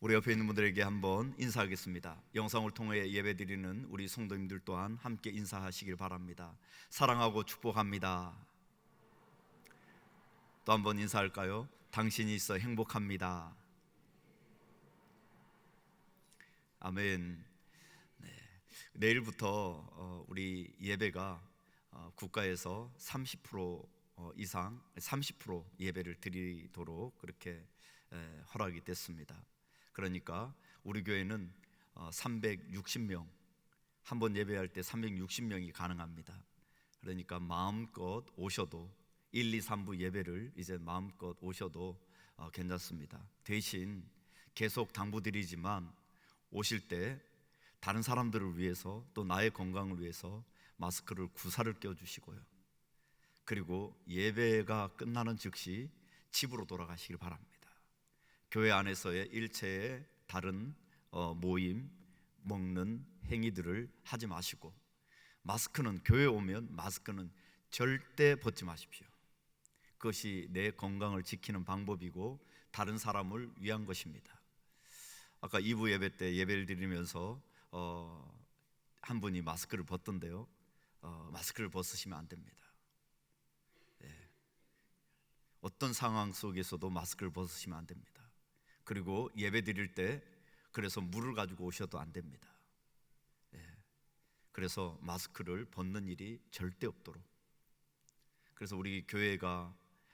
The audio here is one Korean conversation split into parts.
우리 옆에 있는 분들에게 한번 인사하겠습니다. 영상을 통해 예배드리는 우리 성도님들 또한 함께 인사하시길 바랍니다. 사랑하고 축복합니다. 또 한번 인사할까요? 당신이 있어 행복합니다. 아멘. 네. 내일부터 우리 예배가 국가에서 30% 이상 30% 예배를 드리도록 그렇게 허락이 됐습니다. 그러니까 우리 교회는 360명, 한 번 예배할 때 360명이 가능합니다. 그러니까 마음껏 오셔도 1, 2, 3부 예배를 이제 마음껏 오셔도 괜찮습니다. 대신 계속 당부드리지만 오실 때 다른 사람들을 위해서 또 나의 건강을 위해서 마스크를 구사를 껴주시고요. 그리고 예배가 끝나는 즉시 집으로 돌아가시길 바랍니다. 교회 안에서의 일체의 다른 모임, 먹는 행위들을 하지 마시고, 마스크는 교회 오면 마스크는 절대 벗지 마십시오. 그것이 내 건강을 지키는 방법이고 다른 사람을 위한 것입니다. 아까 2부 예배 때 예배를 드리면서 한 분이 마스크를 벗던데요, 마스크를 벗으시면 안 됩니다. 어떤 상황 속에서도 마스크를 벗으시면 안 됩니다. 그리고 예배 드릴 때 그래서 물을 가지고 오셔도 안 됩니다. 그래서 마스크를 벗는 일이 절대 없도록. 그래서 우리 교회가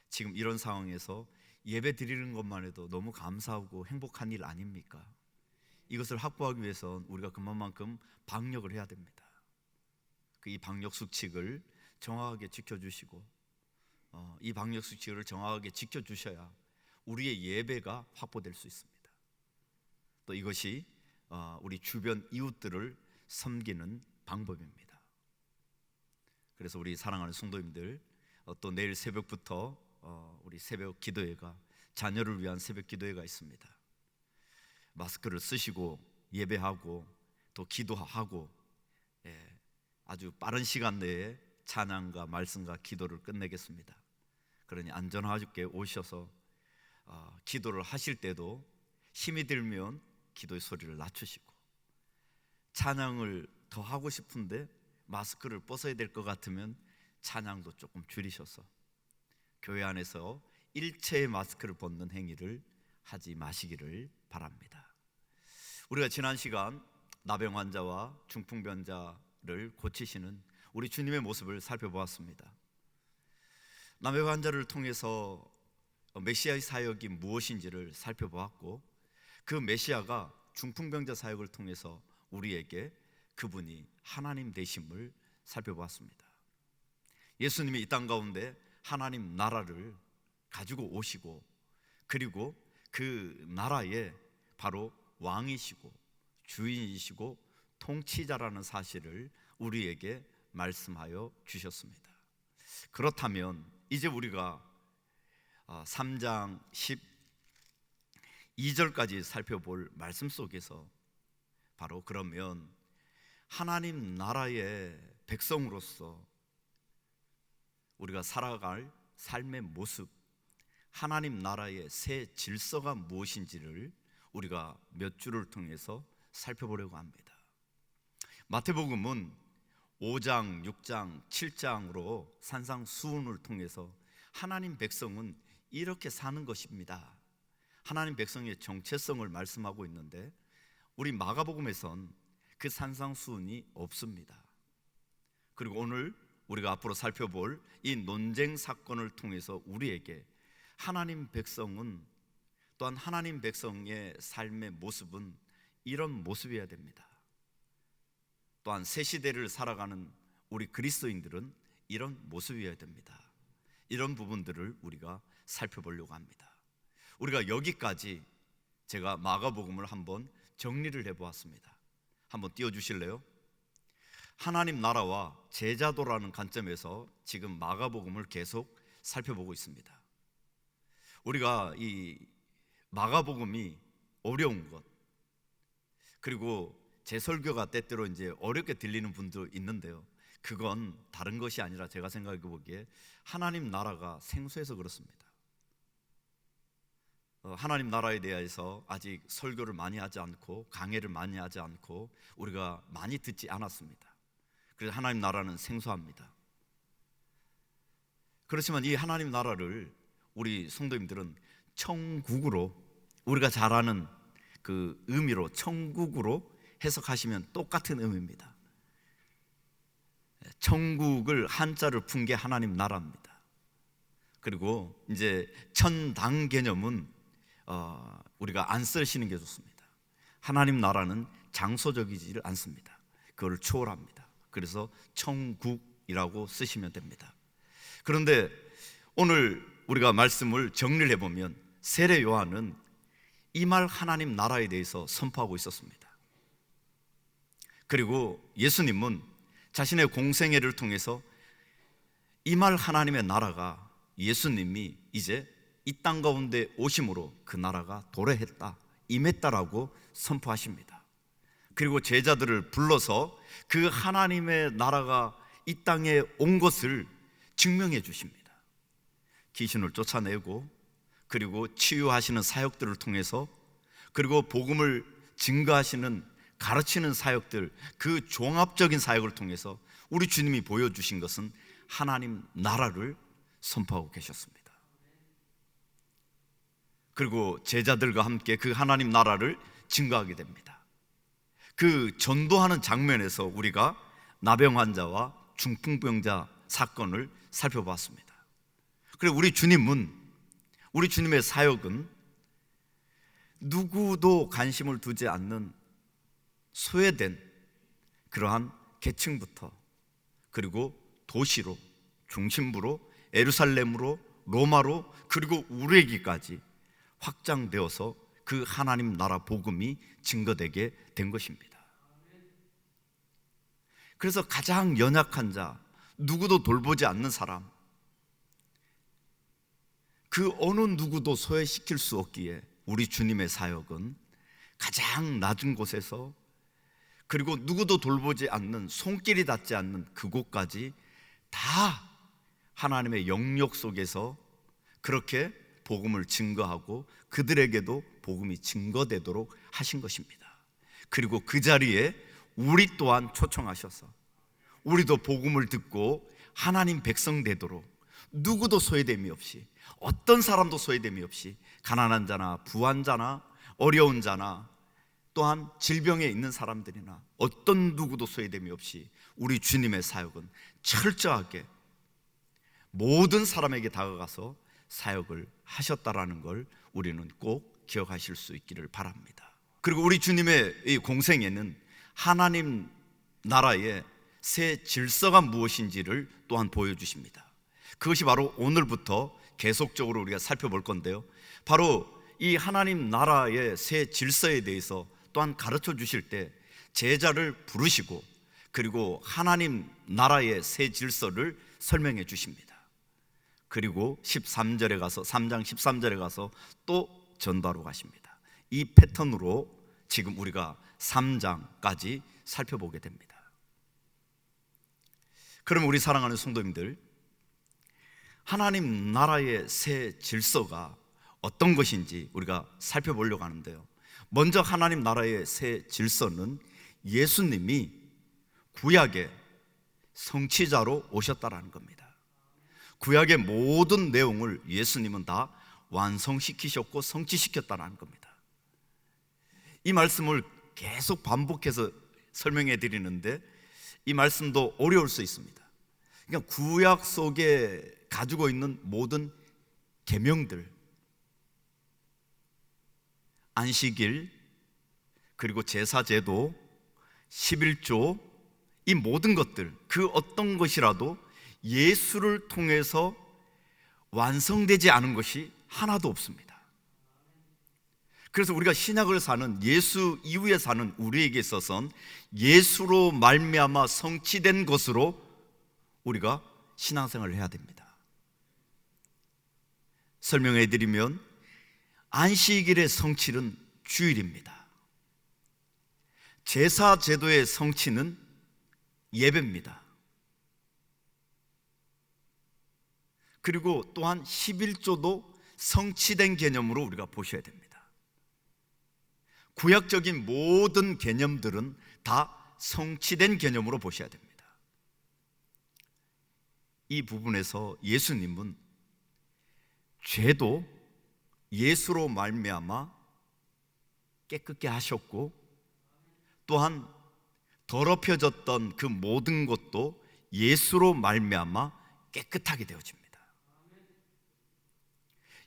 지금 이런 상황에서 예배 드리는 것만 해도 너무 감사하고 행복한 일 아닙니까? 이것을 확보하기 위해서는 우리가 그만큼 방역을 해야 됩니다. 이 방역 수칙을 정확하게 지켜주시고, 이 방역 수칙을 정확하게 지켜주셔야 우리의 예배가 확보될 수 있습니다. 또 이것이 우리 주변 이웃들을 섬기는 방법입니다. 그래서 우리 사랑하는 성도님들, 또 내일 새벽부터 우리 새벽 기도회가, 자녀를 위한 새벽 기도회가 있습니다. 마스크를 쓰시고 예배하고 또 기도하고, 아주 빠른 시간 내에 찬양과 말씀과 기도를 끝내겠습니다. 그러니 안전하게 오셔서 기도를 하실 때도 힘이 들면 기도의 소리를 낮추시고, 찬양을 더 하고 싶은데 마스크를 벗어야 될 것 같으면 찬양도 조금 줄이셔서 교회 안에서 일체의 마스크를 벗는 행위를 하지 마시기를 바랍니다. 우리가 지난 시간 나병 환자와 중풍병자를 고치시는 우리 주님의 모습을 살펴보았습니다. 나병 환자를 통해서 메시아의 사역이 무엇인지를 살펴보았고, 그 메시아가 중풍병자 사역을 통해서 우리에게 그분이 하나님 되심을 살펴보았습니다. 예수님이 이 땅 가운데 하나님 나라를 가지고 오시고, 그리고 그 나라에 바로 왕이시고 주인이시고 통치자라는 사실을 우리에게 말씀하여 주셨습니다. 그렇다면 이제 우리가 3장 12절까지 살펴볼 말씀 속에서 바로 그러면 하나님 나라의 백성으로서 우리가 살아갈 삶의 모습, 하나님 나라의 새 질서가 무엇인지를 우리가 몇 줄을 통해서 살펴보려고 합니다. 마태복음은 5장, 6장, 7장으로 산상수훈을 통해서 하나님 백성은 이렇게 사는 것입니다, 하나님 백성의 정체성을 말씀하고 있는데, 우리 마가복음에선 그 산상수훈이 없습니다. 그리고 오늘 우리가 앞으로 살펴볼 이 논쟁 사건을 통해서 우리에게 하나님 백성은, 또한 하나님 백성의 삶의 모습은 이런 모습이어야 됩니다. 또한 새 시대를 살아가는 우리 그리스도인들은 이런 모습이어야 됩니다. 이런 부분들을 우리가 살펴보려고 합니다. 우리가 여기까지 제가 마가복음을 한번 정리를 해보았습니다. 한번 띄워주실래요? 하나님 나라와 제자도라는 관점에서 지금 마가복음을 계속 살펴보고 있습니다. 우리가 이 마가복음이 어려운 것, 그리고 제 설교가 때때로 이제 어렵게 들리는 분도 있는데요, 그건 다른 것이 아니라 제가 생각해 보기에 하나님 나라가 생소해서 그렇습니다. 하나님 나라에 대해서 아직 설교를 많이 하지 않고 강해를 많이 하지 않고 우리가 많이 듣지 않았습니다. 그래서 하나님 나라는 생소합니다. 그렇지만 이 하나님 나라를 우리 성도님들은 천국으로, 우리가 잘 아는 그 의미로 천국으로 해석하시면 똑같은 의미입니다. 천국을 한자를 푼 게 하나님 나라입니다. 그리고 이제 천당 개념은 우리가 안 쓰시는 게 좋습니다. 하나님 나라는 장소적이지를 않습니다. 그걸 초월합니다. 그래서 천국이라고 쓰시면 됩니다. 그런데 오늘 우리가 말씀을 정리를 해보면 세례 요한은 이 말 하나님 나라에 대해서 선포하고 있었습니다. 그리고 예수님은 자신의 공생애를 통해서 이 말 하나님의 나라가, 예수님이 이제 이 땅 가운데 오심으로 그 나라가 도래했다, 임했다라고 선포하십니다. 그리고 제자들을 불러서 그 하나님의 나라가 이 땅에 온 것을 증명해 주십니다. 귀신을 쫓아내고, 그리고 치유하시는 사역들을 통해서, 그리고 복음을 증거하시는, 가르치는 사역들, 그 종합적인 사역을 통해서 우리 주님이 보여주신 것은 하나님 나라를 선포하고 계셨습니다. 그리고 제자들과 함께 그 하나님 나라를 증거하게 됩니다. 그 전도하는 장면에서 우리가 나병 환자와 중풍병자 사건을 살펴봤습니다. 그리고 우리 주님의 사역은 누구도 관심을 두지 않는 소외된 그러한 계층부터, 그리고 도시로, 중심부로, 예루살렘으로, 로마로, 그리고 우레기까지 확장되어서 그 하나님 나라 복음이 증거되게 된 것입니다. 그래서 가장 연약한 자, 누구도 돌보지 않는 사람, 그 어느 누구도 소외시킬 수 없기에 우리 주님의 사역은 가장 낮은 곳에서, 그리고 누구도 돌보지 않는, 손길이 닿지 않는 그곳까지 다 하나님의 영역 속에서 그렇게 복음을 증거하고 그들에게도 복음이 증거되도록 하신 것입니다. 그리고 그 자리에 우리 또한 초청하셔서 우리도 복음을 듣고 하나님 백성 되도록, 누구도 소외됨이 없이, 어떤 사람도 소외됨이 없이, 가난한 자나 부한 자나 어려운 자나 또한 질병에 있는 사람들이나 어떤 누구도 소외됨이 없이 우리 주님의 사역은 철저하게 모든 사람에게 다가가서 사역을 하셨다라는 걸 우리는 꼭 기억하실 수 있기를 바랍니다. 그리고 우리 주님의 이 공생애는 하나님 나라의 새 질서가 무엇인지를 또한 보여주십니다. 그것이 바로 오늘부터 계속적으로 우리가 살펴볼 건데요, 바로 이 하나님 나라의 새 질서에 대해서 또한 가르쳐 주실 때 제자를 부르시고, 그리고 하나님 나라의 새 질서를 설명해 주십니다. 그리고 13절에 가서, 3장 13절에 가서 또 전도하러 가십니다. 이 패턴으로 지금 우리가 3장까지 살펴보게 됩니다. 그럼 우리 사랑하는 성도님들, 하나님 나라의 새 질서가 어떤 것인지 우리가 살펴보려고 하는데요, 먼저 하나님 나라의 새 질서는 예수님이 구약의 성취자로 오셨다라는 겁니다. 구약의 모든 내용을 예수님은 다 완성시키셨고 성취시켰다는 겁니다. 이 말씀을 계속 반복해서 설명해 드리는데 이 말씀도 어려울 수 있습니다. 그러니까 구약 속에 가지고 있는 모든 계명들, 안식일, 그리고 제사제도, 11조, 이 모든 것들, 그 어떤 것이라도 예수를 통해서 완성되지 않은 것이 하나도 없습니다. 그래서 우리가 신약을 사는, 예수 이후에 사는 우리에게 있어서는 예수로 말미암아 성취된 것으로 우리가 신앙생활을 해야 됩니다. 설명해 드리면 안식일의 성취는 주일입니다. 제사제도의 성취는 예배입니다. 그리고 또한 11조도 성취된 개념으로 우리가 보셔야 됩니다. 구약적인 모든 개념들은 다 성취된 개념으로 보셔야 됩니다. 이 부분에서 예수님은 죄도 예수로 말미암아 깨끗게 하셨고, 또한 더럽혀졌던 그 모든 것도 예수로 말미암아 깨끗하게 되어집니다.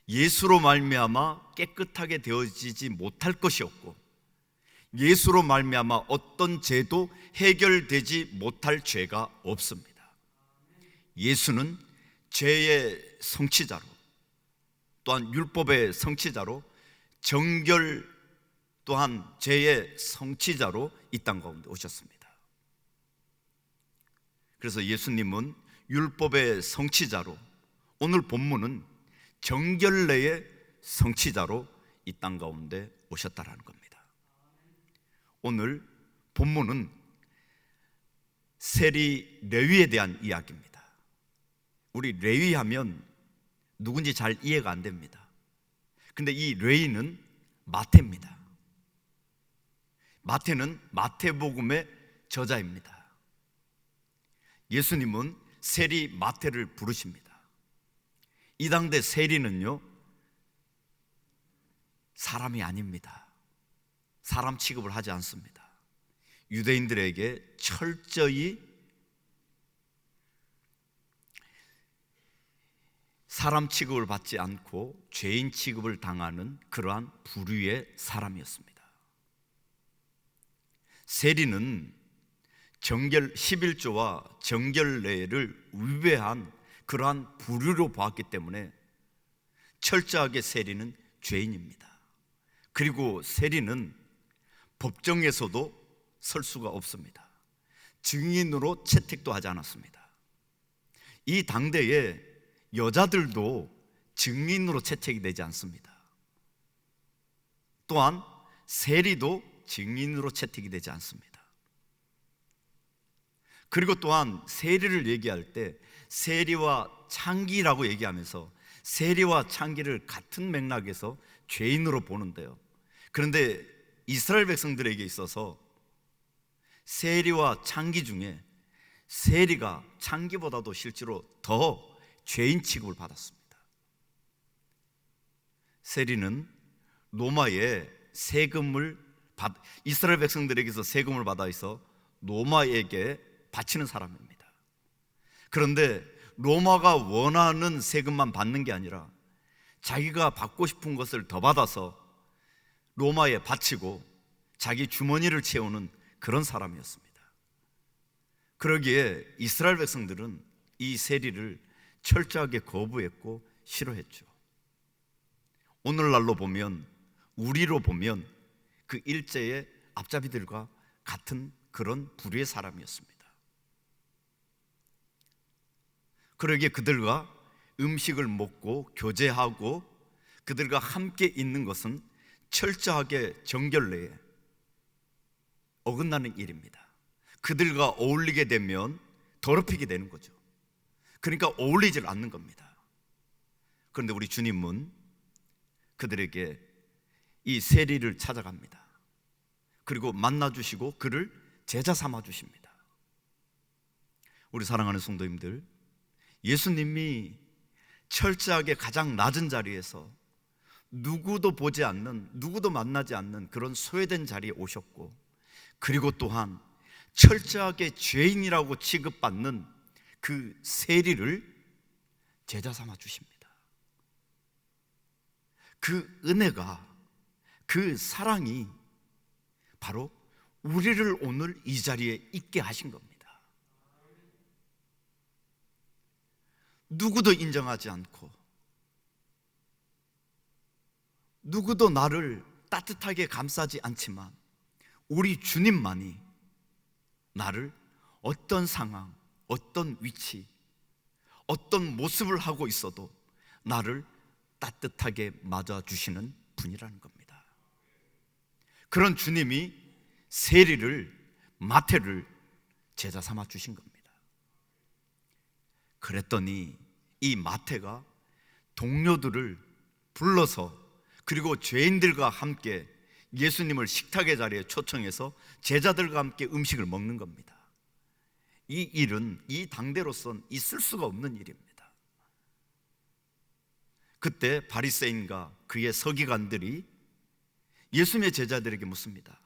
예수로 말미암아 깨끗하게 되어지지 못할 것이었고, 예수로 말미암아 어떤 죄도 해결되지 못할 죄가 없습니다. 예수는 죄의 성취자로, 또한 율법의 성취자로, 정결 또한 죄의 성취자로 이 땅 가운데 오셨습니다. 그래서 예수님은 율법의 성취자로, 오늘 본문은 정결례의 성취자로 이 땅 가운데 오셨다라는 겁니다. 오늘 본문은 세리 레위에 대한 이야기입니다. 우리 레위 하면 누군지 잘 이해가 안 됩니다. 근데 이 레위는 마태입니다. 마태는 마태복음의 저자입니다. 예수님은 세리 마태를 부르십니다. 이 당대 세리는요, 사람이 아닙니다. 사람 취급을 하지 않습니다. 유대인들에게 철저히 사람 취급을 받지 않고 죄인 취급을 당하는 그러한 부류의 사람이었습니다. 세리는 정결 11조와 정결례를 위배한 그러한 부류로 보았기 때문에 철저하게 세리는 죄인입니다. 그리고 세리는 법정에서도 설 수가 없습니다. 증인으로 채택도 하지 않았습니다. 이 당대에 여자들도 증인으로 채택이 되지 않습니다. 또한 세리도 증인으로 채택이 되지 않습니다. 그리고 또한 세리를 얘기할 때 세리와 창기라고 얘기하면서 세리와 창기를 같은 맥락에서 죄인으로 보는데요, 그런데 이스라엘 백성들에게 있어서 세리와 창기 중에 세리가 창기보다도 실제로 더 죄인 취급을 받았습니다. 세리는 로마의 세금을 이스라엘 백성들에게서 세금을 받아 있어 로마에게 바치는 사람입니다. 그런데 로마가 원하는 세금만 받는 게 아니라 자기가 받고 싶은 것을 더 받아서 로마에 바치고 자기 주머니를 채우는 그런 사람이었습니다. 그러기에 이스라엘 백성들은 이 세리를 철저하게 거부했고 싫어했죠. 오늘날로 보면, 우리로 보면 그 일제의 앞잡이들과 같은 그런 부류의 사람이었습니다. 그러기에 그들과 음식을 먹고 교제하고 그들과 함께 있는 것은 철저하게 정결례에 어긋나는 일입니다. 그들과 어울리게 되면 더럽히게 되는 거죠. 그러니까 어울리질 않는 겁니다. 그런데 우리 주님은 그들에게 이 세리를 찾아갑니다. 그리고 만나주시고 그를 제자 삼아주십니다. 우리 사랑하는 성도님들, 예수님이 철저하게 가장 낮은 자리에서 누구도 보지 않는, 누구도 만나지 않는 그런 소외된 자리에 오셨고, 그리고 또한 철저하게 죄인이라고 취급받는 그 세리를 제자 삼아 주십니다. 그 은혜가, 그 사랑이 바로 우리를 오늘 이 자리에 있게 하신 겁니다. 누구도 인정하지 않고 누구도 나를 따뜻하게 감싸지 않지만 우리 주님만이 나를 어떤 상황, 어떤 위치, 어떤 모습을 하고 있어도 나를 따뜻하게 맞아주시는 분이라는 겁니다. 그런 주님이 세리를, 마태를 제자 삼아 주신 겁니다. 그랬더니 이 마태가 동료들을 불러서 그리고 죄인들과 함께 예수님을 식탁의 자리에 초청해서 제자들과 함께 음식을 먹는 겁니다. 이 일은 이 당대로선 있을 수가 없는 일입니다. 그때 바리새인과 그의 서기관들이 예수님의 제자들에게 묻습니다.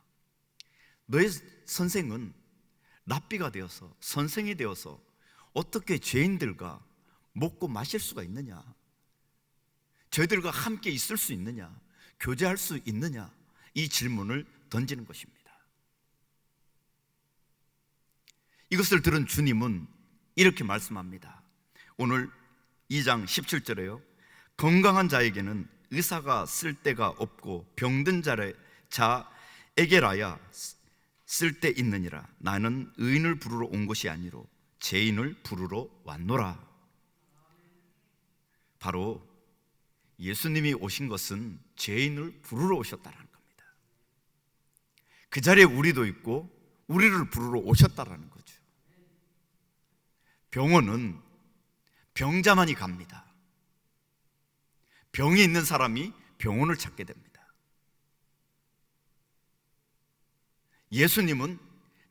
너의 선생은 랍비가 되어서, 선생이 되어서 어떻게 죄인들과 먹고 마실 수가 있느냐? 저희들과 함께 있을 수 있느냐? 교제할 수 있느냐? 이 질문을 던지는 것입니다. 이것을 들은 주님은 이렇게 말씀합니다. 오늘 2장 17절에요. 건강한 자에게는 의사가 쓸 데가 없고 병든 자에게라야 쓸 데 있느니라. 나는 의인을 부르러 온 것이 아니로 죄인을 부르러 왔노라. 바로 예수님이 오신 것은 죄인을 부르러 오셨다는 겁니다. 그 자리에 우리도 있고 우리를 부르러 오셨다라는 거죠. 병원은 병자만이 갑니다. 병이 있는 사람이 병원을 찾게 됩니다. 예수님은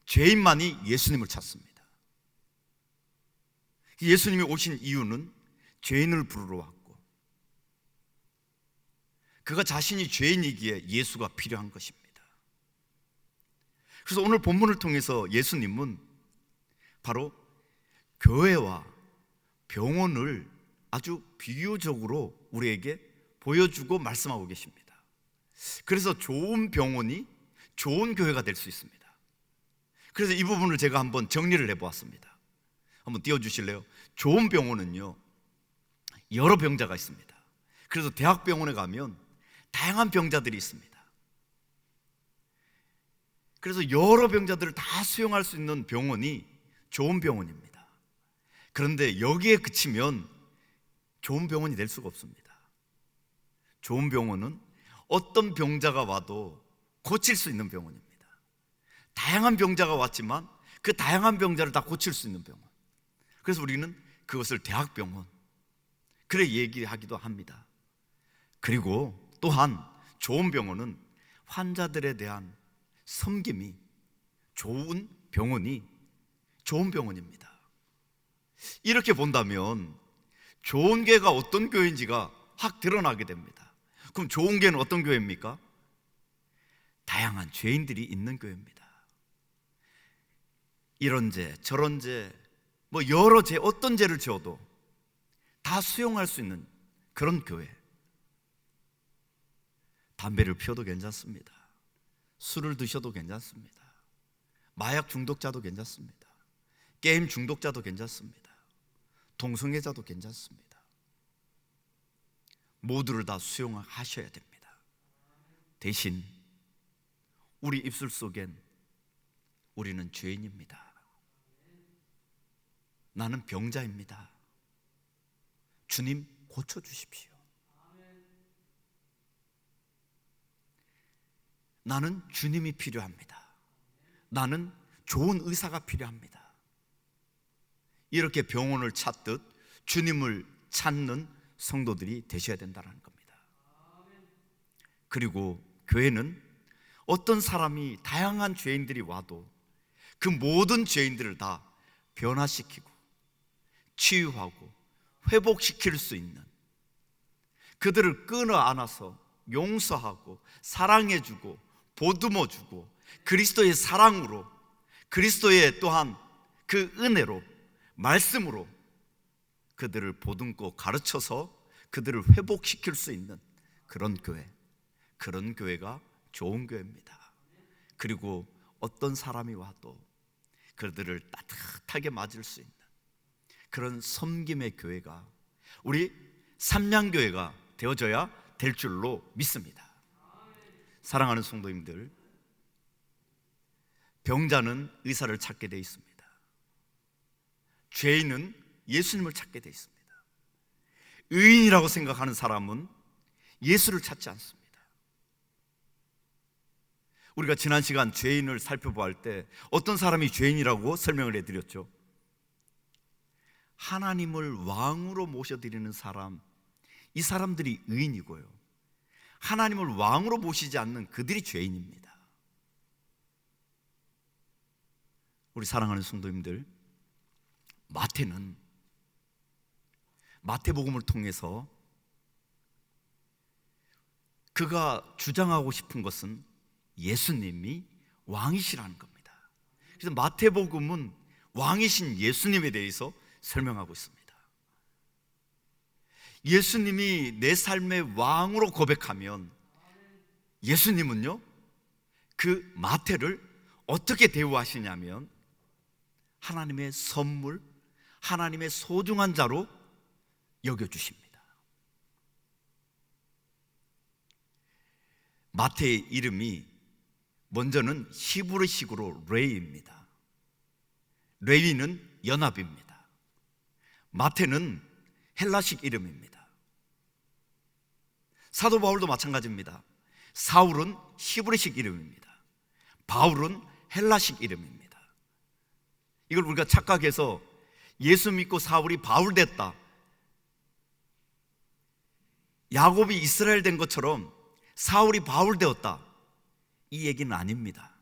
죄인만이 예수님을 찾습니다. 예수님이 오신 이유는 죄인을 부르러 왔고, 그가 자신이 죄인이기에 예수가 필요한 것입니다. 그래서 오늘 본문을 통해서 예수님은 바로 교회와 병원을 아주 비유적으로 우리에게 보여주고 말씀하고 계십니다. 그래서 좋은 병원이 좋은 교회가 될 수 있습니다. 그래서 이 부분을 제가 한번 정리를 해보았습니다. 한번 띄워주실래요? 좋은 병원은요, 여러 병자가 있습니다. 그래서 대학병원에 가면 다양한 병자들이 있습니다. 그래서 여러 병자들을 다 수용할 수 있는 병원이 좋은 병원입니다. 그런데 여기에 그치면 좋은 병원이 될 수가 없습니다. 좋은 병원은 어떤 병자가 와도 고칠 수 있는 병원입니다. 다양한 병자가 왔지만 그 다양한 병자를 다 고칠 수 있는 병원. 그래서 우리는 그것을 대학병원, 그래 얘기하기도 합니다. 그리고 또한 좋은 병원은 환자들에 대한 섬김이 좋은 병원이 좋은 병원입니다. 이렇게 본다면 좋은 교회가 어떤 교회인지가 확 드러나게 됩니다. 그럼 좋은 교회는 어떤 교회입니까? 다양한 죄인들이 있는 교회입니다. 이런 죄, 저런 죄, 여러 죄, 어떤 죄를 지어도 다 수용할 수 있는 그런 교회. 담배를 피워도 괜찮습니다. 술을 드셔도 괜찮습니다. 마약 중독자도 괜찮습니다. 게임 중독자도 괜찮습니다. 동성애자도 괜찮습니다. 모두를 다 수용하셔야 됩니다. 대신 우리 입술 속엔 우리는 죄인입니다. 나는 병자입니다. 주님 고쳐주십시오. 나는 주님이 필요합니다. 나는 좋은 의사가 필요합니다. 이렇게 병원을 찾듯 주님을 찾는 성도들이 되셔야 된다는 겁니다. 그리고 교회는 어떤 사람이, 다양한 죄인들이 와도 그 모든 죄인들을 다 변화시키고 치유하고 회복시킬 수 있는, 그들을 끌어 안아서 용서하고 사랑해주고 보듬어주고 그리스도의 사랑으로, 그리스도의 또한 그 은혜로, 말씀으로 그들을 보듬고 가르쳐서 그들을 회복시킬 수 있는 그런 교회, 그런 교회가 좋은 교회입니다. 그리고 어떤 사람이 와도 그들을 따뜻하게 맞을 수 있는 그런 섬김의 교회가 우리 삼양교회가 되어져야 될 줄로 믿습니다. 사랑하는 성도님들, 병자는 의사를 찾게 되어 있습니다. 죄인은 예수님을 찾게 되어 있습니다. 의인이라고 생각하는 사람은 예수를 찾지 않습니다. 우리가 지난 시간 죄인을 살펴보할 때 어떤 사람이 죄인이라고 설명을 해드렸죠. 하나님을 왕으로 모셔드리는 사람, 이 사람들이 의인이고요, 하나님을 왕으로 모시지 않는 그들이 죄인입니다. 우리 사랑하는 성도님들, 마태는 마태복음을 통해서 그가 주장하고 싶은 것은 예수님이 왕이시라는 겁니다. 그래서 마태복음은 왕이신 예수님에 대해서 설명하고 있습니다. 예수님이 내 삶의 왕으로 고백하면 예수님은요, 그 마태를 어떻게 대우하시냐면 하나님의 선물, 하나님의 소중한 자로 여겨주십니다. 마태의 이름이 먼저는 히브리식으로 레위입니다. 레위는 연합입니다. 마태는 헬라식 이름입니다. 사도 바울도 마찬가지입니다. 사울은 히브리식 이름입니다. 바울은 헬라식 이름입니다. 이걸 우리가 착각해서 예수 믿고 사울이 바울 됐다, 야곱이 이스라엘 된 것처럼 사울이 바울 되었다, 이 얘기는 아닙니다.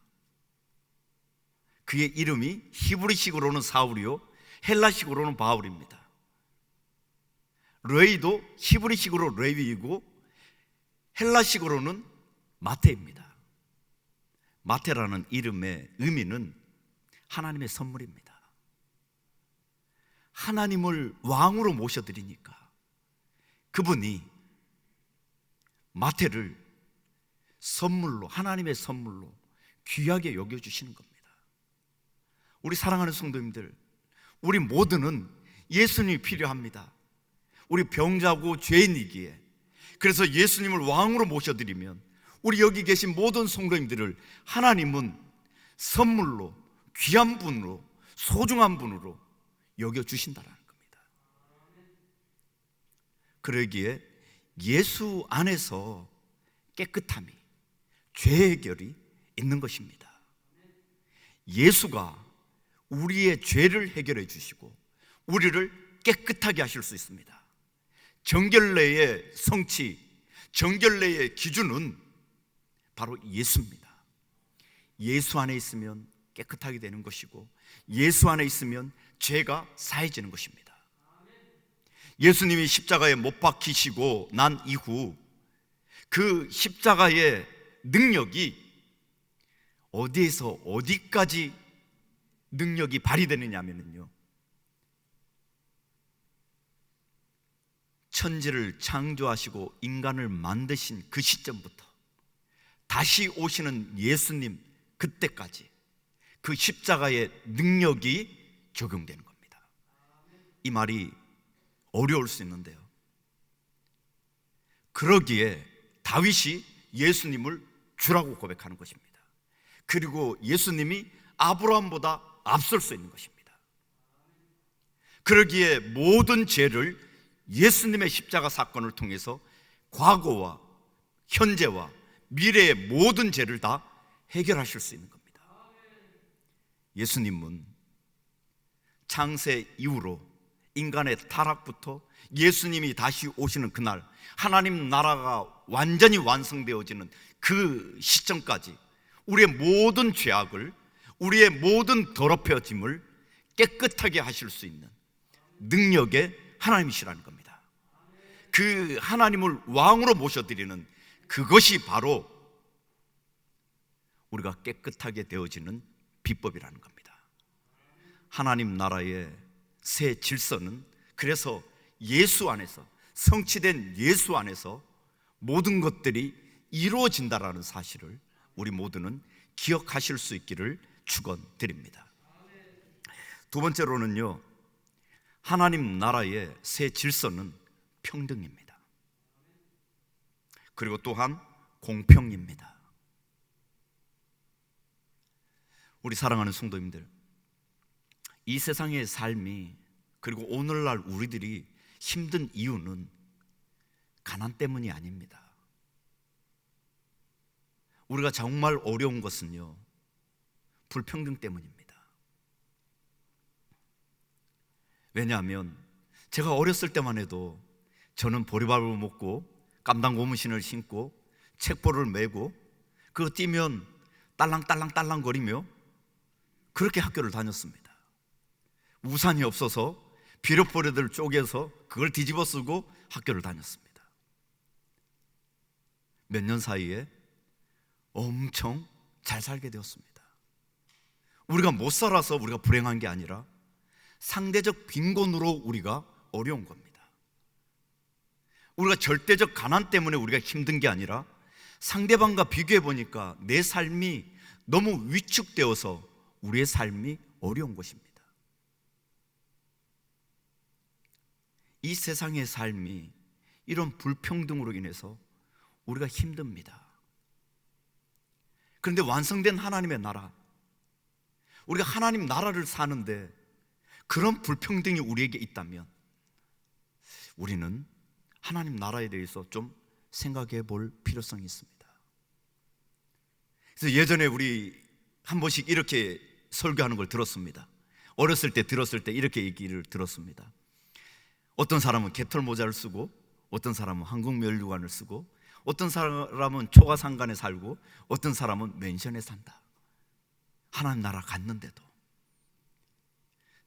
그의 이름이 히브리식으로는 사울이요, 헬라식으로는 바울입니다. 레위도 히브리식으로 레위이고 헬라식으로는 마태입니다. 마태라는 이름의 의미는 하나님의 선물입니다. 하나님을 왕으로 모셔드리니까 그분이 마태를 선물로, 하나님의 선물로 귀하게 여겨주시는 겁니다. 우리 사랑하는 성도님들, 우리 모두는 예수님이 필요합니다. 우리 병자고 죄인이기에, 그래서 예수님을 왕으로 모셔드리면 우리 여기 계신 모든 성도님들을 하나님은 선물로, 귀한 분으로, 소중한 분으로 여겨주신다는 겁니다. 그러기에 예수 안에서 깨끗함이, 죄 해결이 있는 것입니다. 예수가 우리의 죄를 해결해 주시고 우리를 깨끗하게 하실 수 있습니다. 정결례의 성취, 정결례의 기준은 바로 예수입니다. 예수 안에 있으면 깨끗하게 되는 것이고 예수 안에 있으면 죄가 사해지는 것입니다. 예수님이 십자가에 못 박히시고 난 이후 그 십자가의 능력이 어디에서 어디까지 능력이 발휘되느냐 하면요, 천지를 창조하시고 인간을 만드신 그 시점부터 다시 오시는 예수님 그때까지 그 십자가의 능력이 적용되는 겁니다. 이 말이 어려울 수 있는데요, 그러기에 다윗이 예수님을 주라고 고백하는 것입니다. 그리고 예수님이 아브라함보다 앞설 수 있는 것입니다. 그러기에 모든 죄를 예수님의 십자가 사건을 통해서 과거와 현재와 미래의 모든 죄를 다 해결하실 수 있는 겁니다. 예수님은 창세 이후로 인간의 타락부터 예수님이 다시 오시는 그날, 하나님 나라가 완전히 완성되어지는 그 시점까지 우리의 모든 죄악을, 우리의 모든 더럽혀짐을 깨끗하게 하실 수 있는 능력의 하나님이시라는 겁니다. 그 하나님을 왕으로 모셔드리는 그것이 바로 우리가 깨끗하게 되어지는 비법이라는 겁니다. 하나님 나라의 새 질서는 그래서 예수 안에서, 성취된 예수 안에서 모든 것들이 이루어진다라는 사실을 우리 모두는 기억하실 수 있기를 축원드립니다. 두 번째로는요, 하나님 나라의 새 질서는 평등입니다. 그리고 또한 공평입니다. 우리 사랑하는 성도님들, 이 세상의 삶이, 그리고 오늘날 우리들이 힘든 이유는 가난 때문이 아닙니다. 우리가 정말 어려운 것은요, 불평등 때문입니다. 왜냐하면 제가 어렸을 때만 해도 저는 보리밥을 먹고 깜당 고무신을 신고 책보를 메고 그거 뛰면 딸랑딸랑딸랑 거리며 그렇게 학교를 다녔습니다. 우산이 없어서 비료포레들 쪼개서 그걸 뒤집어 쓰고 학교를 다녔습니다. 몇 년 사이에 엄청 잘 살게 되었습니다. 우리가 못 살아서 우리가 불행한 게 아니라 상대적 빈곤으로 우리가 어려운 겁니다. 우리가 절대적 가난 때문에 우리가 힘든 게 아니라 상대방과 비교해 보니까 내 삶이 너무 위축되어서 우리의 삶이 어려운 것입니다. 이 세상의 삶이 이런 불평등으로 인해서 우리가 힘듭니다. 그런데 완성된 하나님의 나라, 우리가 하나님 나라를 사는데 그런 불평등이 우리에게 있다면 우리는 하나님 나라에 대해서 좀 생각해 볼 필요성이 있습니다. 그래서 예전에 우리 한 번씩 이렇게 설교하는 걸 들었습니다. 어렸을 때 들었을 때 이렇게 얘기를 들었습니다. 어떤 사람은 깃털 모자를 쓰고, 어떤 사람은 한국면류관을 쓰고, 어떤 사람은 초가상간에 살고, 어떤 사람은 맨션에 산다. 하나님 나라 갔는데도.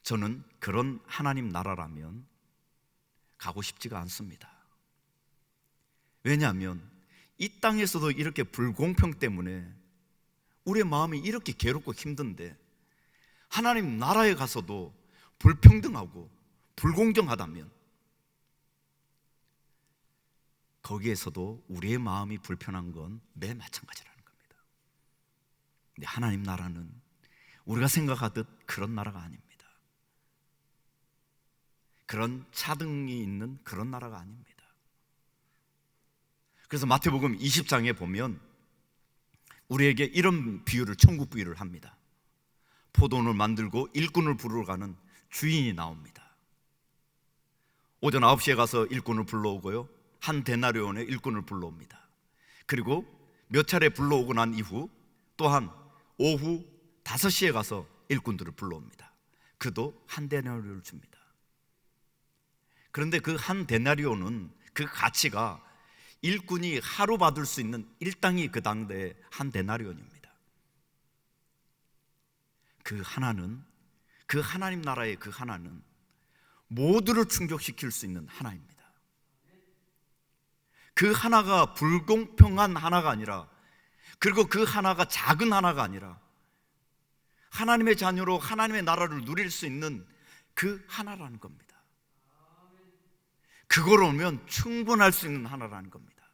저는 그런 하나님 나라라면 가고 싶지가 않습니다. 왜냐하면 이 땅에서도 이렇게 불공평 때문에 우리의 마음이 이렇게 괴롭고 힘든데 하나님 나라에 가서도 불평등하고 불공정하다면 거기에서도 우리의 마음이 불편한 건 매 마찬가지라는 겁니다. 근데 하나님 나라는 우리가 생각하듯 그런 나라가 아닙니다. 그런 차등이 있는 그런 나라가 아닙니다. 그래서 마태복음 20장에 보면 우리에게 이런 비유를, 천국 비유를 합니다. 포도원을 만들고 일꾼을 부르러 가는 주인이 나옵니다. 오전 9시에 가서 일꾼을 불러오고요, 한 데나리온의 일꾼을 불러옵니다. 그리고 몇 차례 불러오고 난 이후 또한 오후 5시에 가서 일꾼들을 불러옵니다. 그도 한 데나리온을 줍니다. 그런데 그 한 데나리온은 그 가치가 일꾼이 하루 받을 수 있는 일당이 그 당대의 한 데나리온입니다. 그 하나는, 그 하나님 나라의 그 하나는 모두를 충족시킬 수 있는 하나입니다. 그 하나가 불공평한 하나가 아니라, 그리고 그 하나가 작은 하나가 아니라 하나님의 자녀로 하나님의 나라를 누릴 수 있는 그 하나라는 겁니다. 그걸 오면 충분할 수 있는 하나라는 겁니다.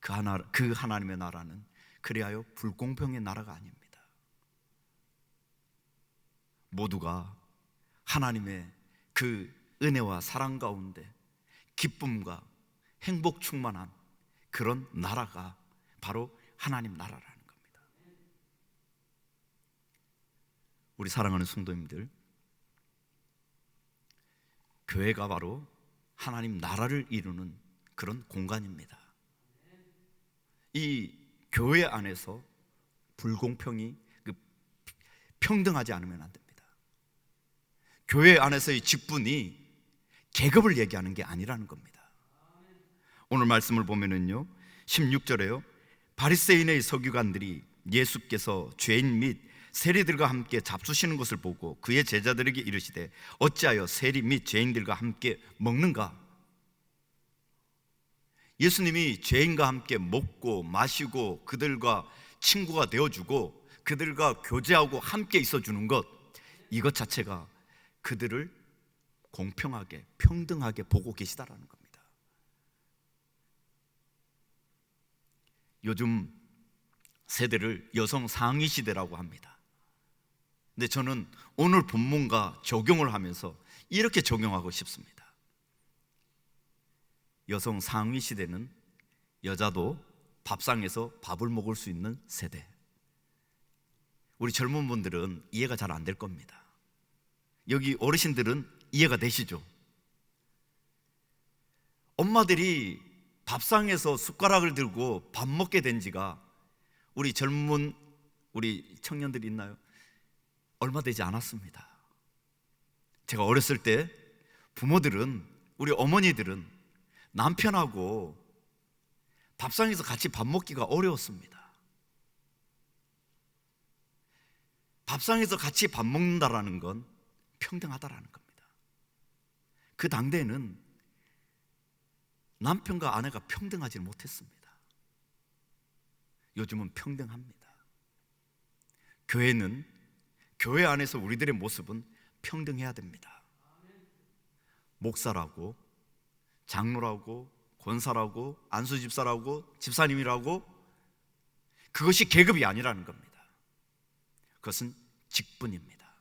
그 하나님의 나라는 그리하여 불공평의 나라가 아닙니다. 모두가 하나님의 그 은혜와 사랑 가운데 기쁨과 행복 충만한 그런 나라가 바로 하나님 나라라는 겁니다. 우리 사랑하는 성도님들, 교회가 바로 하나님 나라를 이루는 그런 공간입니다. 이 교회 안에서 불공평이, 평등하지 않으면 안 됩니다. 교회 안에서의 직분이 계급을 얘기하는 게 아니라는 겁니다. 오늘 말씀을 보면은요, 16절에요, 바리새인의 서기관들이 예수께서 죄인 및 세리들과 함께 잡수시는 것을 보고 그의 제자들에게 이르시되 어찌하여 세리 및 죄인들과 함께 먹는가? 예수님이 죄인과 함께 먹고 마시고 그들과 친구가 되어주고 그들과 교제하고 함께 있어주는 것, 이것 자체가 그들을 공평하게 평등하게 보고 계시다라는 겁니다. 요즘 세대를 여성 상위 시대라고 합니다. 근데 저는 오늘 본문과 적용을 하면서 이렇게 적용하고 싶습니다. 여성 상위 시대는 여자도 밥상에서 밥을 먹을 수 있는 세대. 우리 젊은 분들은 이해가 잘 안 될 겁니다. 여기 어르신들은 이해가 되시죠? 엄마들이 밥상에서 숟가락을 들고 밥 먹게 된 지가, 우리 젊은 우리 청년들이 있나요? 얼마 되지 않았습니다. 제가 어렸을 때 부모들은 우리 어머니들은 남편하고 밥상에서 같이 밥 먹기가 어려웠습니다. 밥상에서 같이 밥 먹는다라는 건 평등하다라는 겁니다. 그 당대에는 남편과 아내가 평등하지 못했습니다. 요즘은 평등합니다. 교회는, 교회 안에서 우리들의 모습은 평등해야 됩니다. 목사라고, 장로라고, 권사라고, 안수집사라고, 집사님이라고, 그것이 계급이 아니라는 겁니다. 그것은 직분입니다.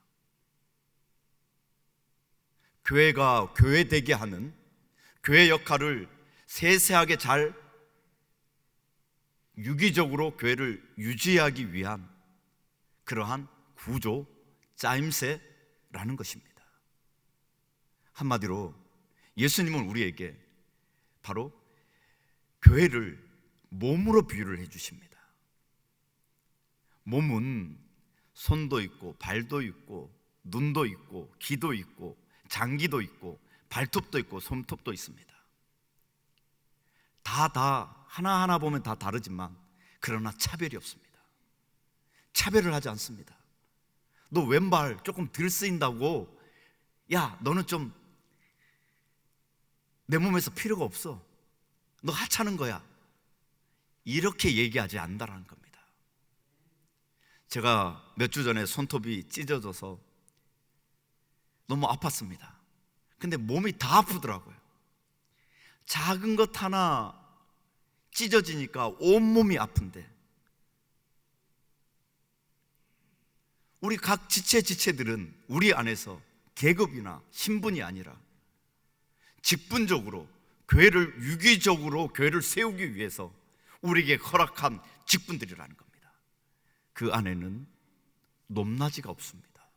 교회가 교회되게 하는, 교회 역할을 세세하게 잘 유기적으로 교회를 유지하기 위한 그러한 구조, 짜임새라는 것입니다. 한마디로 예수님은 우리에게 바로 교회를 몸으로 비유를 해주십니다. 몸은 손도 있고 발도 있고 눈도 있고 귀도 있고 장기도 있고 발톱도 있고 손톱도 있습니다. 다 하나하나 보면 다 다르지만 그러나 차별이 없습니다. 차별을 하지 않습니다. 너 왼발 조금 덜 쓰인다고, 야 너는 좀 내 몸에서 필요가 없어, 너 하찮은 거야, 이렇게 얘기하지 않는다는 겁니다. 제가 몇 주 전에 손톱이 찢어져서 너무 아팠습니다. 근데 몸이 다 아프더라고요. 작은 것 하나 찢어지니까 온몸이 아픈데, 우리 각 지체들은 우리 안에서 계급이나 신분이 아니라 직분적으로 교회를 유기적으로 교회를 세우기 위해서 우리에게 허락한 직분들이라는 겁니다. 그 안에는 높낮이가 없습니다.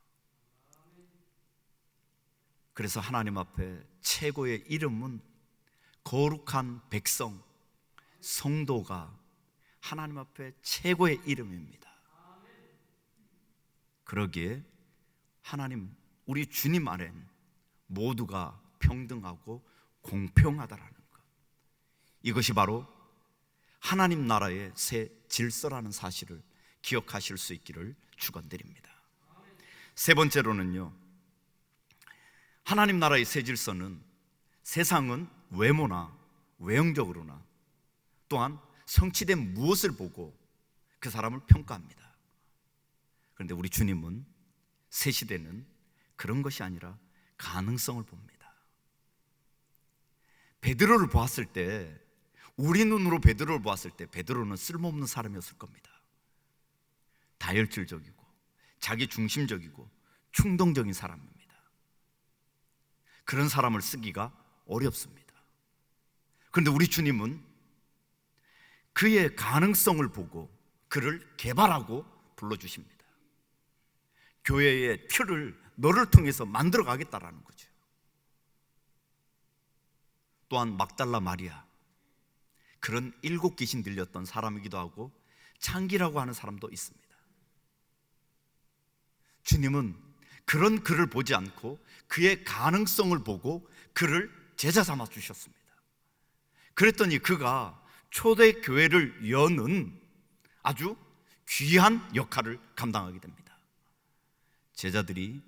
그래서 하나님 앞에 최고의 이름은 거룩한 백성, 성도가 하나님 앞에 최고의 이름입니다. 그러기에 하나님, 우리 주님 안에는 모두가 평등하고 공평하다라는 것, 이것이 바로 하나님 나라의 새 질서라는 사실을 기억하실 수 있기를 축원드립니다. 세 번째로는요, 하나님 나라의 새 질서는 세상은 외모나 외형적으로나 또한 성취된 무엇을 보고 그 사람을 평가합니다. 그런데 우리 주님은 새 시대는 그런 것이 아니라 가능성을 봅니다. 베드로를 보았을 때, 우리 눈으로 베드로를 보았을 때 베드로는 쓸모없는 사람이었을 겁니다. 다혈질적이고 자기 중심적이고 충동적인 사람입니다. 그런 사람을 쓰기가 어렵습니다. 그런데 우리 주님은 그의 가능성을 보고 그를 개발하고 불러주십니다. 교회의 틀을 너를 통해서 만들어 가겠다라는 거죠. 또한 막달라 마리아, 그런 7 귀신 들렸던 사람이기도 하고 창기라고 하는 사람도 있습니다. 주님은 그런 그를 보지 않고 그의 가능성을 보고 그를 제자 삼아 주셨습니다. 그랬더니 그가 초대교회를 여는 아주 귀한 역할을 감당하게 됩니다. 제자들이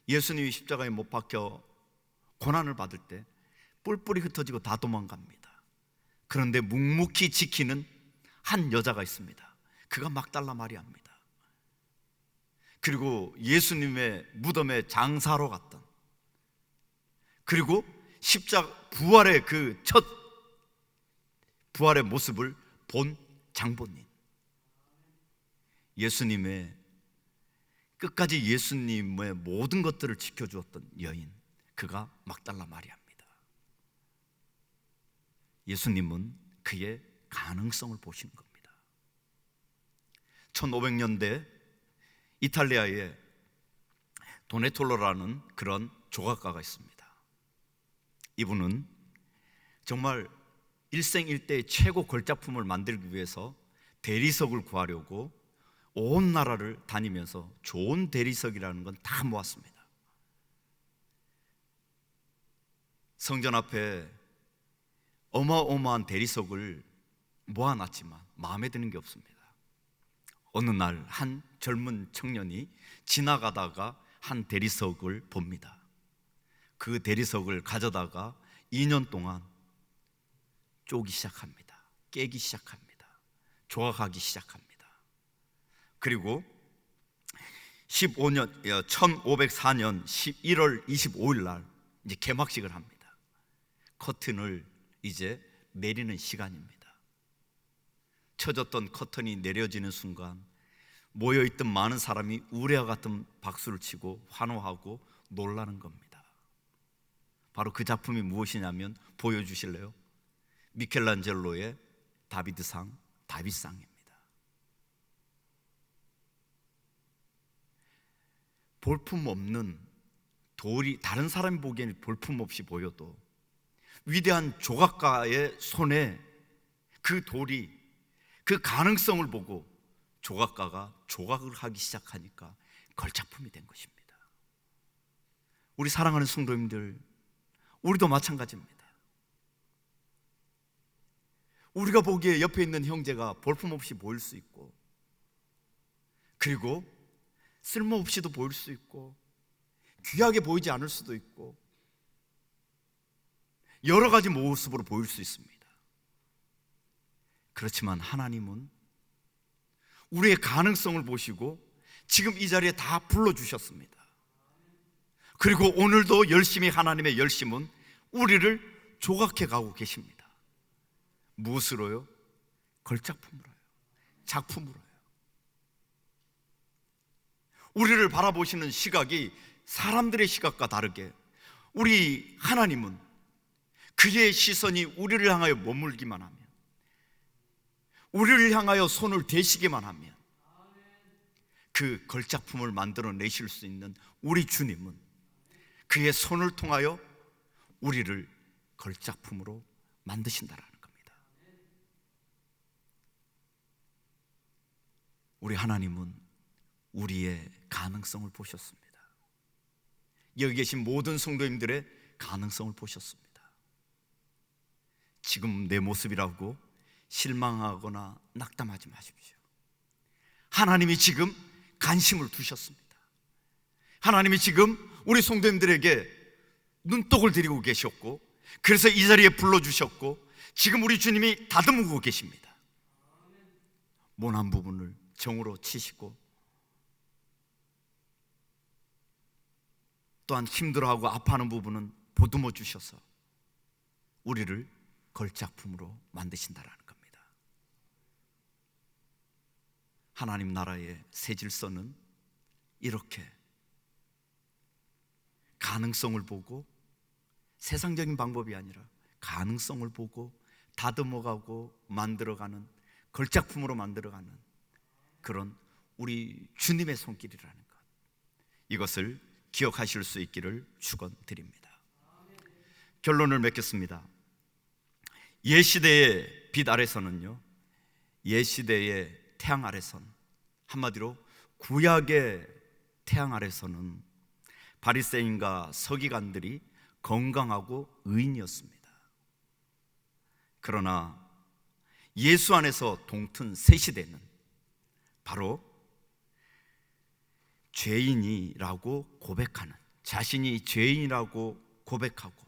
예수님이 십자가에 못 박혀 고난을 받을 때 뿔뿔이 흩어지고 다 도망갑니다. 그런데 묵묵히 지키는 한 여자가 있습니다. 그가 막달라 마리아입니다. 그리고 예수님의 무덤에 장사로 갔던, 그리고 부활의 그 첫 부활의 모습을 본 장본인, 예수님의 끝까지 예수님의 모든 것들을 지켜주었던 여인, 그가 막달라 마리아입니다. 예수님은 그의 가능성을 보시는 겁니다. 1500년대 이탈리아에 도네톨로라는 그런 조각가가 있습니다. 이분은 정말 일생일대의 최고 걸작품을 만들기 위해서 대리석을 구하려고 온 나라를 다니면서 좋은 대리석이라는 건 다 모았습니다. 성전 앞에 어마어마한 대리석을 모아놨지만 마음에 드는 게 없습니다. 어느 날 한 젊은 청년이 지나가다가 한 대리석을 봅니다. 그 대리석을 가져다가 2년 동안 쪼기 시작합니다. 깨기 시작합니다. 조각하기 시작합니다. 그리고 1504년 11월 25일 날 이제 개막식을 합니다. 커튼을 이제 내리는 시간입니다. 쳐졌던 커튼이 내려지는 순간 모여있던 많은 사람이 우레와 같은 박수를 치고 환호하고 놀라는 겁니다. 바로 그 작품이 무엇이냐면, 보여주실래요? 미켈란젤로의 다비드상, 다윗상입니다. 볼품없는 돌이 다른 사람이 보기에는 볼품없이 보여도 위대한 조각가의 손에 그 돌이, 그 가능성을 보고 조각가가 조각을 하기 시작하니까 걸작품이 된 것입니다. 우리 사랑하는 성도님들, 우리도 마찬가지입니다. 우리가 보기에 옆에 있는 형제가 볼품없이 보일 수 있고, 그리고 쓸모없이도 보일 수 있고, 귀하게 보이지 않을 수도 있고, 여러 가지 모습으로 보일 수 있습니다. 그렇지만 하나님은 우리의 가능성을 보시고 지금 이 자리에 다 불러주셨습니다. 그리고 오늘도 열심히, 하나님의 열심은 우리를 조각해 가고 계십니다. 무엇으로요? 걸작품으로요. 작품으로요. 우리를 바라보시는 시각이 사람들의 시각과 다르게, 우리 하나님은 그의 시선이 우리를 향하여 머물기만 하면, 우리를 향하여 손을 대시기만 하면 그 걸작품을 만들어내실 수 있는 우리 주님은 그의 손을 통하여 우리를 걸작품으로 만드신다라는 겁니다. 우리 하나님은 우리의 가능성을 보셨습니다. 여기 계신 모든 성도님들의 가능성을 보셨습니다. 지금 내 모습이라고 실망하거나 낙담하지 마십시오. 하나님이 지금 관심을 두셨습니다. 하나님이 지금 우리 성도님들에게 눈독을 들이고 계셨고, 그래서 이 자리에 불러주셨고, 지금 우리 주님이 다듬고 계십니다. 모난 부분을 정으로 치시고, 또한 힘들어하고 아파하는 부분은 보듬어 주셔서 우리를 걸작품으로 만드신다라는 겁니다. 하나님 나라의 새 질서는 이렇게 가능성을 보고, 세상적인 방법이 아니라 가능성을 보고 다듬어가고 만들어가는, 걸작품으로 만들어가는 그런 우리 주님의 손길이라는 것, 이것을 기억하실 수 있기를 축원드립니다. 결론을 맺겠습니다. 옛시대의 빛 아래서는요, 옛시대의 태양 아래선, 한마디로 구약의 태양 아래서는 바리새인과 서기관들이 건강하고 의인이었습니다. 그러나 예수 안에서 동튼 새 시대는 바로 죄인이라고 고백하는, 자신이 죄인이라고 고백하고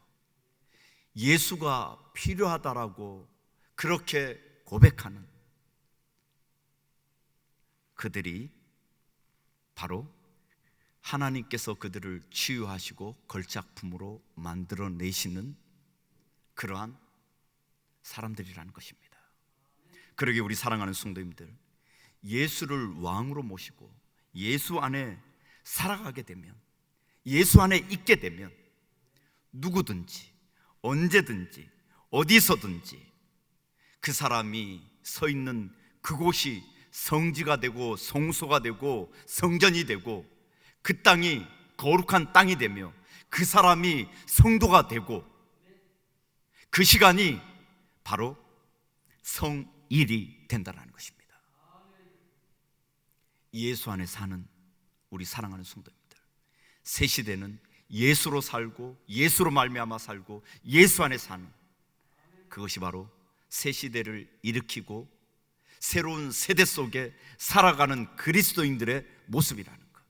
예수가 필요하다라고 그렇게 고백하는 그들이 바로 하나님께서 그들을 치유하시고 걸작품으로 만들어내시는 그러한 사람들이라는 것입니다. 그러기에 우리 사랑하는 성도님들, 예수를 왕으로 모시고 예수 안에 살아가게 되면, 예수 안에 있게 되면 누구든지 언제든지 어디서든지 그 사람이 서 있는 그곳이 성지가 되고 성소가 되고 성전이 되고, 그 땅이 거룩한 땅이 되며 그 사람이 성도가 되고, 그 시간이 바로 성일이 된다는 것입니다. 예수 안에 사는 우리 사랑하는 성도님들, 새 시대는 예수로 살고 예수로 말미암아 살고 예수 안에 사는, 그것이 바로 새 시대를 일으키고 새로운 세대 속에 살아가는 그리스도인들의 모습이라는 것.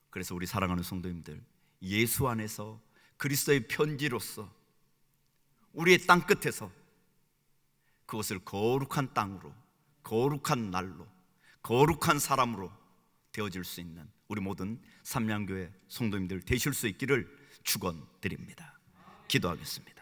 그래서 우리 사랑하는 성도님들, 예수 안에서 그리스도의 편지로서 우리의 땅끝에서 그것을 거룩한 땅으로, 거룩한 날로, 거룩한 사람으로 되어질 수 있는 우리 모든 삼양교회 성도님들 되실 수 있기를 축원드립니다. 기도하겠습니다.